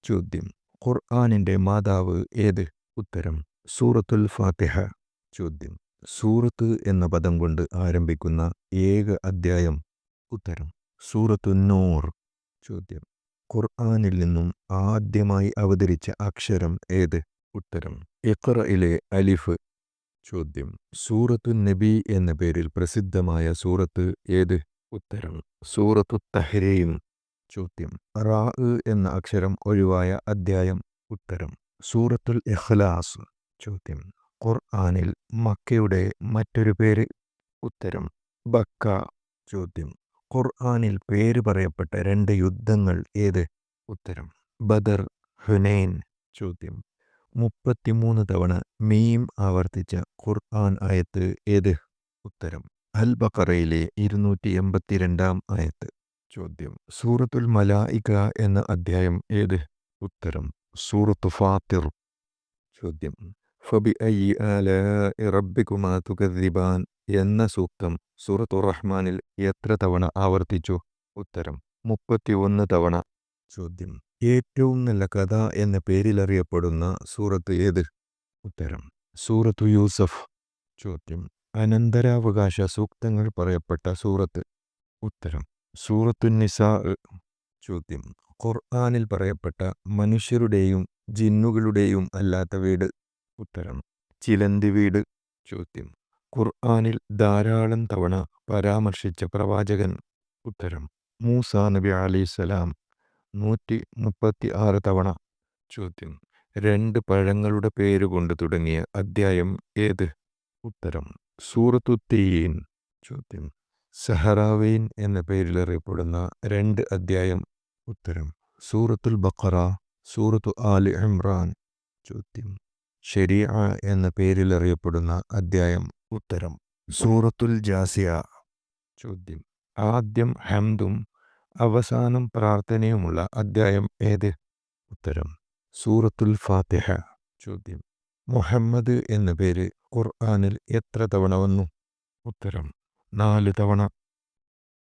ചോദ്യം. ഖുർആനിന്റെ മാതാവ് ഏത്? ഉത്തരം. സൂറത്തുൽ ഫാത്തിഹ. ചോദ്യം. സൂറത്ത് എന്ന പദം കൊണ്ട് ആരംഭിക്കുന്ന ഏക അദ്ധ്യായം? ഉത്തരം. സൂറത്തു നൂർ. ചോദ്യം. ഖുർആനിൽ നിന്നും ആദ്യമായി അവതരിച്ച അക്ഷരം ഏത്? ഉത്തരം. ഇഖ്റയിലെ അലിഫ്. ചോദ്യം. സൂറത്തു നബി എന്ന പേരിൽ പ്രസിദ്ധമായ സൂറത്ത് ഏത്? ഉത്തരം. സൂറത്തു തഹ്രീം. ചോദ്യം. റാ എന്ന അക്ഷരം ഒഴിവായ അദ്ധ്യായം? ഉത്തരം. സൂറത്തുൽ ഇഖ്ലാസ്. ചോദ്യം. ഖുർആനിൽ മക്കയുടെ മറ്റൊരു പേര്? ഉത്തരം. ബക്ക. ചോദ്യം. ഖുർആനിൽ പേര് പറയപ്പെട്ട 2 യുദ്ധങ്ങൾ ഏത്? ഉത്തരം. ബദർ, ഹുനൈൻ. ചോദ്യം. 33 തവണ മീം ആവർത്തിച്ച ഖുർആൻ ആയത്ത് ഏത്? ഉത്തരം. അൽ ബഖറയിലെ 282 ആയത്ത്. ചോദ്യം. സൂറത്തുൽ മലായിക എന്ന അദ്ധ്യായം ഏത്? ഉത്തരം. സൂറത്തു ഫാത്തിർ. ചോദ്യം. ഫബിഅയ്യി ആലാഇ റബ്ബികുമാ തുകദ്ദിബാൻ എന്ന സൂക്തം സൂറത്തു റഹ്മാനിൽ എത്ര തവണ ആവർത്തിച്ചു? ഉത്തരം. 31 തവണ. ചോദ്യം. ഏറ്റവും നല്ല കഥ എന്ന പേരിലറിയപ്പെടുന്ന സൂറത്ത് ഏത്? ഉത്തരം. സൂറത്തു യൂസഫ്. ചോദ്യം. അനന്തരാവകാശ സൂക്തങ്ങൾ പറയപ്പെട്ട സൂറത്ത്? ഉത്തരം. സൂറത്തു നിസാ. ചോദ്യം. ഖുർആനിൽ പറയപ്പെട്ട മനുഷ്യരുടെയും ജിന്നുകളുടെയും അല്ലാത്ത വീട്? ഉത്തരം. ചിലന്തി വീട്. ചോദ്യം. ഖുർആനിൽ ധാരാളം തവണ പരാമർശിച്ച പ്രവാചകൻ? ഉത്തരം. മൂസാ നബി അലൈഹിസ്സലാം 136 തവണ. ചോദ്യം. 2 പഴങ്ങളുടെ പേരുകൊണ്ട് തുടങ്ങിയ അദ്ധ്യായം ഏത്? ഉത്തരം. സൂറത്തു തീൻ. ചോദ്യം. സഹറാവീൻ എന്ന പേരിലറിയപ്പെടുന്ന 2 അദ്ധ്യായം? ഉത്തരം. സൂറത്തുൽ ബഖറ, സൂറത്തു ആലി ഇമ്രാൻ. ചോദ്യം. ശരീഅ എന്ന പേരിലറിയപ്പെടുന്ന അദ്ധ്യായം? ഉത്തരം. സൂറത്തുൽ ജാസിയ. ചോദ്യം. ആദ്യം ഹംദും അവസാനം പ്രാർത്ഥനയുമുള്ള അദ്ധ്യായം ഏത്? ഉത്തരം. സൂറത്തുൽ ഫാത്തിഹ. ചോദ്യം. മുഹമ്മദ് എന്ന പേര് ഖുർആനിൽ എത്ര തവണ വന്നു? ഉത്തരം. 4 തവണ.